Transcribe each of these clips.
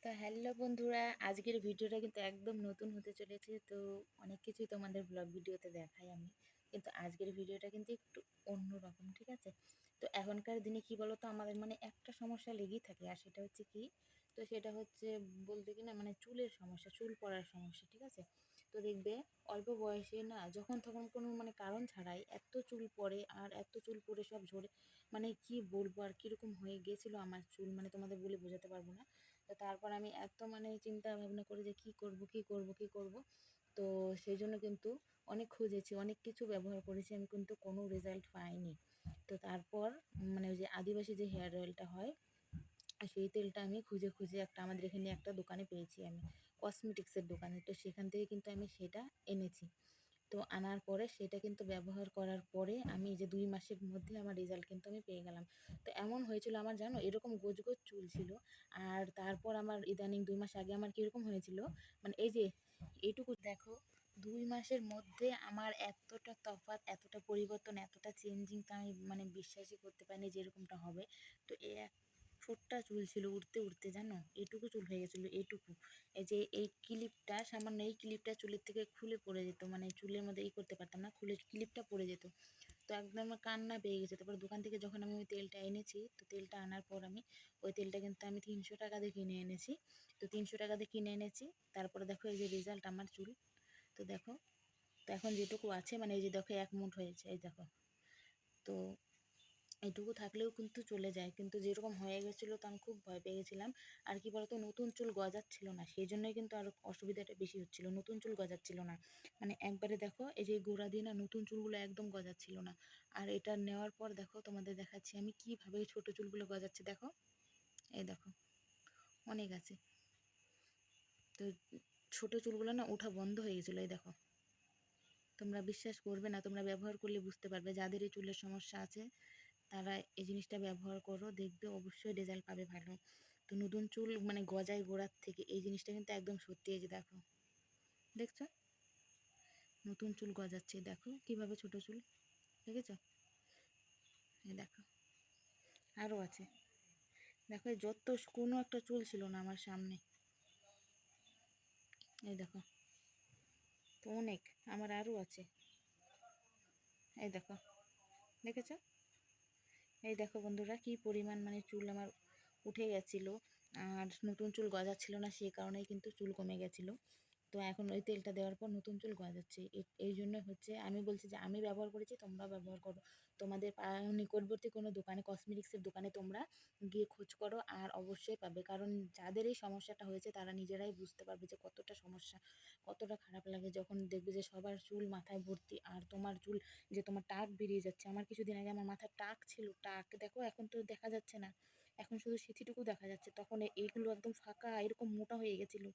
তো হ্যালো বন্ধুরা, আজকের ভিডিওটা কিন্তু একদম নতুন হতে চলেছে। তো অনেক কিছুই তোমাদের ব্লগ ভিডিওতে দেখাই আমি, কিন্তু আজকের ভিডিওটা কিন্তু একটু অন্যরকম, ঠিক আছে? তো এখনকার দিনে কি বলো তো, আমাদের মানে একটা সমস্যা লেগেই থাকে, আর সেটা হচ্ছে কি, তো সেটা হচ্ছে বলতে কি না, মানে চুলের সমস্যা, চুল পড়ার সমস্যা, ঠিক আছে? তো দেখবে অল্প বয়সে না, যখন তখন কোনো মানে কারণ ছাড়াই এত চুল পড়ে, আর এত চুল পড়ে সব ঝরে, মানে কি বলবো আর কীরকম হয়ে গেছিলো আমার চুল, মানে তোমাদের বলে বোঝাতে পারবো না। তো তারপর আমি এত মানে চিন্তা ভাবনা করে যে কী করব। তো সেই জন্য কিন্তু অনেক খুঁজেছি, অনেক কিছু ব্যবহার করেছি আমি, কিন্তু কোনো রেজাল্ট পাইনি। তো তারপর মানে ওই যে আদিবাসী যে হেয়ার অয়েলটা হয়, সেই তেলটা আমি খুঁজে খুঁজে একটা আমাদের এখানে একটা দোকানে পেয়েছি আমি, কসমেটিক্সের দোকানে। তো সেখান থেকে কিন্তু আমি সেটা এনেছি। তো আনার পরে সেটা কিন্তু ব্যবহার করার পরে আমি এই যে 2 মাসের মধ্যে আমার রেজাল্ট কিন্তু আমি পেয়ে গেলাম। তো এমন হয়েছিল আমার, জানো, এরকম গোজ গোজ চুল ছিল। আর তারপর আমার ইদানিং 2 মাস আগে আমার কীরকম হয়েছিল, মানে এই যে এইটুকু দেখো, 2 মাসের মধ্যে আমার এতটা তফাৎ, এতটা পরিবর্তন, এতটা চেঞ্জিং, তা আমি মানে বিশ্বাসই করতে পারিনি যে এরকমটা হবে। তো এক ফোঁটা চুল ছিল উঠতে উঠতে, জানো, এটুকু চুল হয়ে গেছিলো, এটুকু। এই যে এই ক্লিপটা, সামান্য এই ক্লিপটা চুলের থেকে খুলে পড়ে যেত, মানে চুলের মধ্যে করতে পারতাম না, খুলে ক্লিপটা পড়ে যেত। তো একদম আমার কান্না পেয়ে গেছে। তারপর দোকান থেকে যখন আমি ওই তেলটা এনেছি, তো তেলটা আনার পর আমি ওই তেলটা কিন্তু আমি 300 টাকা দিয়ে কিনে এনেছি। তো 300 টাকা দিয়ে কিনে এনেছি। তারপরে দেখো এই যে রেজাল্ট আমার চুল। তো দেখো, তো এখন যেটুকু আছে, মানে এই যে দেখো 1 মুঠ হয়েছে, এই দেখো। তো এটুকু থাকলেও কিন্তু চলে যায়, কিন্তু যেরকম হয়ে গেছিলো তো আমি খুব ভয় পেয়ে গেছিলাম। আর কি বলতো, নতুন চুল গজাচ্ছিল না, সেই জন্যই কিন্তু আরও অসুবিধাটা বেশি হচ্ছিলো, নতুন চুল গজাচ্ছিল না। মানে একবারে দেখো এই যে গোড়া দিয়ে না নতুন চুলগুলো একদম গজাচ্ছিল না। আর এটা নেওয়ার পর দেখো, তোমাদের দেখাচ্ছি আমি কীভাবে ছোটো চুলগুলো গজাচ্ছে, দেখো, এই দেখো, অনেক আছে। তো ছোটো চুলগুলো না ওঠা বন্ধ হয়ে গেছিলো, এই দেখো। তোমরা বিশ্বাস করবে না, তোমরা ব্যবহার করলে বুঝতে পারবে, যাদের এই চুলের সমস্যা আছে তারা এই জিনিসটা ব্যবহার করো, দেখবে অবশ্যই রেজাল্ট পাবে ভালো। তো নতুন চুল মানে গজায় গোড়ার থেকে, এই জিনিসটা কিন্তু একদম সত্যি। এই যে দেখো, দেখছো, নতুন চুল গজাচ্ছে, দেখো কিভাবে ছোট চুল, দেখেছো? এই দেখো, আরও আছে, দেখো যত কোনো একটা চুল ছিল না আমার সামনে, এই দেখো। তো অনেক, আমার আরও আছে, এই দেখো, দেখেছো? এই দেখো বন্ধুরা, কি পরিমাণ মানে চুল আমার উঠে গেছিলো, আর নতুন চুল গজাচ্ছিল না, সেই কারণেই কিন্তু চুল কমে গেছিলো। তো এখন ওই তেলটা দেওয়ার পর নতুন চুল গজাচ্ছে। এই জন্য হচ্ছে আমি বলছি যে আমি ব্যবহার করেছি, তোমরাও ব্যবহার করো। তোমাদের নিকটবর্তী কোনো দোকানে, কসমেটিক্সের দোকানে তোমরা গিয়ে খোঁজ করো, আর অবশ্যই পাবে। কারণ যাদের এই সমস্যাটা হয়েছে তারা নিজেরাই বুঝতে পারবে যে কতটা সমস্যা, কতটা খারাপ লাগে যখন দেখবে যে সবার চুল মাথায় ভর্তি, আর তোমার চুল, যে তোমার টাক বেরিয়ে যাচ্ছে। আমার কিছুদিন আগে আমার মাথার টাক ছিল, টাক দেখো এখন তো দেখা যাচ্ছে না, এখন শুধু সিথিটুকু দেখা যাচ্ছে। তখন এইগুলো একদম ফাঁকা, এরকম মোটা হয়ে গেছিলো,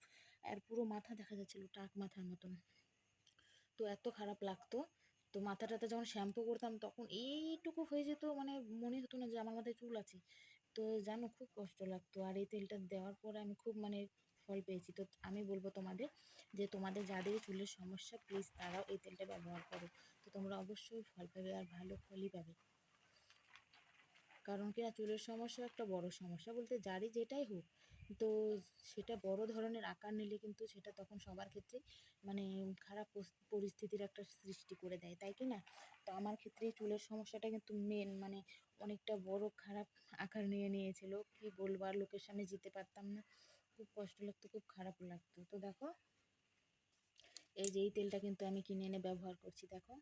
আর পুরো মাথা দেখা যাচ্ছিলো টাক মাথার মতন। তো এত খারাপ লাগতো। তো মাথাটাতে যখন শ্যাম্পু করতাম তখন এইটুকু হয়ে যেত, মানে মনে হতো না যে আমার মাথায় চুল আছে। তো জানো, খুব কষ্ট লাগতো। আর এই তেলটা দেওয়ার পরে আমি খুব মানে ফল পেয়েছি। তো আমি বলবো তোমাদের, যে তোমাদের যাদের চুলের সমস্যা, প্লিজ তারাও এই তেলটা ব্যবহার করো। তো তোমরা অবশ্যই ফল পাবে, আর ভালো ফলই পাবে। কারণ কি না, চুলের সমস্যা একটা বড় সমস্যা, বলতে যারই যেটাই হোক, তো সেটা বড় ধরনের আকার নিলে কিন্তু সেটা তখন সবার ক্ষেত্রে মানে খারাপ পরিস্থিতির একটা সৃষ্টি করে দেয়, তাই কি না? তো আমার ক্ষেত্রে চুলের সমস্যাটা কিন্তু মেন, মানে অনেকটা বড় খারাপ আকার নিয়ে নিয়েছিল, কি বলবো, আর লোকের সামনে যেতে পারতাম না, খুব কষ্ট লাগতো, খুব খারাপ লাগতো। তো দেখো, এই যে এই তেলটা কিন্তু আমি কিনে এনে ব্যবহার করছি, দেখো।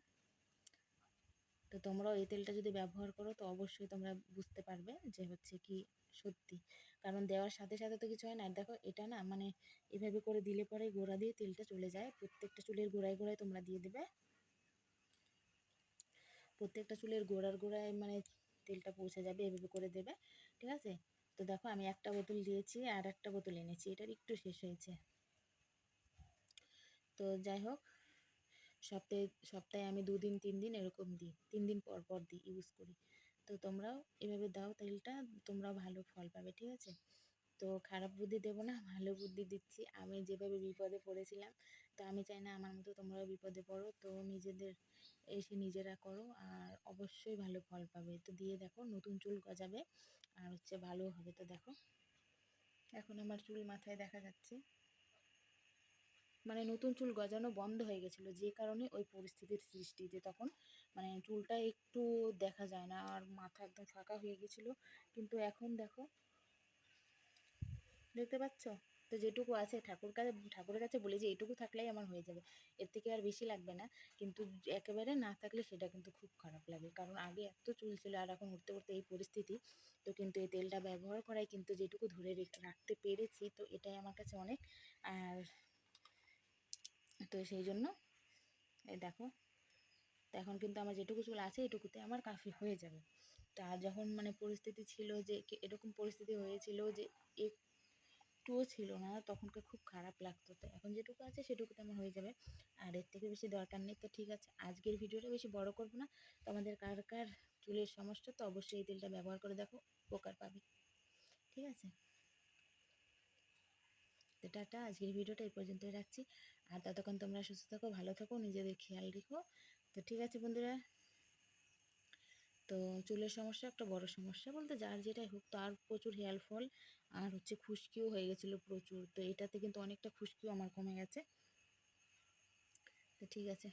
তো তোমরাও এই তেলটা যদি ব্যবহার করো তো অবশ্যই তোমরা বুঝতে পারবে যে হচ্ছে কি সত্যি। কারণ দেওয়ার সাথে সাথে তো কিছু হয় না। দেখো, এটা না মানে এভাবে করে দিলে পরে গোড়া দিয়ে তেলটা চলে যায়, প্রত্যেকটা চুলের গোড়ায় গোড়ায় তোমরা দিয়ে দেবে, প্রত্যেকটা চুলের গোড়ার গোড়ায় মানে তেলটা পৌঁছে যাবে, এভাবে করে দেবে, ঠিক আছে? তো দেখো, আমি একটা বোতল দিয়েছি, আর একটা বোতল এনেছি, এটার একটু শেষ হয়েছে। তো যাই হোক, সপ্তাহে সপ্তাহে আমি 2 দিন 3 দিন এরকম দিই, 3 দিন পর পর দিই, ইউজ করি। তো তোমরাও এভাবে দাও তেলটা, তোমরাও ভালো ফল পাবে, ঠিক আছে? তো খারাপ বুদ্ধি দেবো না, ভালো বুদ্ধি দিচ্ছি। আমি যেভাবে বিপদে পড়েছিলাম, তো আমি চাই না আমার মতো তোমরাও বিপদে পড়ো। তো নিজেদের এসে নিজেরা করো, আর অবশ্যই ভালো ফল পাবে। তো দিয়ে দেখো, নতুন চুল গজাবে, আর হচ্ছে ভালো হবে। তো দেখো, এখন আমার চুল মাথায় দেখা যাচ্ছে, মানে নতুন চুল গজানো বন্ধ হয়ে গেছিলো, যে কারণে ওই পরিস্থিতির সৃষ্টি, যে তখন মানে চুলটা একটু দেখা যায় না আর মাথা একদম ফাঁকা হয়ে গেছিলো। কিন্তু এখন দেখো, দেখতে পাচ্ছ? তো যেটুকু আছে ঠাকুরের কাছে বলি যে এইটুকু থাকলেই আমার হয়ে যাবে, এর থেকে আর বেশি লাগবে না। কিন্তু একেবারে না থাকলে সেটা কিন্তু খুব খারাপ লাগে, কারণ আগে এত চুল ছিল আর এখন উঠতে উঠতে এই পরিস্থিতি। তো কিন্তু এই তেলটা ব্যবহার করাই কিন্তু যেটুকু ধরে রাখতে পেরেছি, তো এটাই আমার কাছে অনেক। আর তো সেই জন্য এই দেখো, তো এখন কিন্তু আমার যেটুকু চুল আছে এটুকুতে আমার কাফি হয়ে যাবে। তা যখন মানে পরিস্থিতি ছিল যে এরকম পরিস্থিতি হয়েছিল যে একটুও ছিল না, তখনকে খুব খারাপ লাগতো। তো এখন যেটুকু আছে সেটুকুতে আমার হয়ে যাবে, আর এর থেকে বেশি দরকার নেই। তো ঠিক আছে, আজকের ভিডিওটা বেশি বড় করব না। তো আমাদের কার কার চুলের সমস্যা, তো অবশ্যই এই তেলটা ব্যবহার করে দেখো, উপকার পাবে। ঠিক আছে, তো টাটা, আজকের ভিডিওটা এই পর্যন্তই রাখছি। আর ততক্ষণ তোমরা সুস্থ থাকো, ভালো থাকো, নিজেদের খেয়াল রেখো। তো ঠিক আছে বন্ধুরা, তো চুলের সমস্যা একটা বড় সমস্যা বলতে যার যেটাই হোক, তো আর প্রচুর হেয়ার ফল আর হচ্ছে খুশকিও হয়ে গেছিলো প্রচুর। তো এটাতে কিন্তু অনেকটা খুশকিও আমার কমে গেছে। তো ঠিক আছে।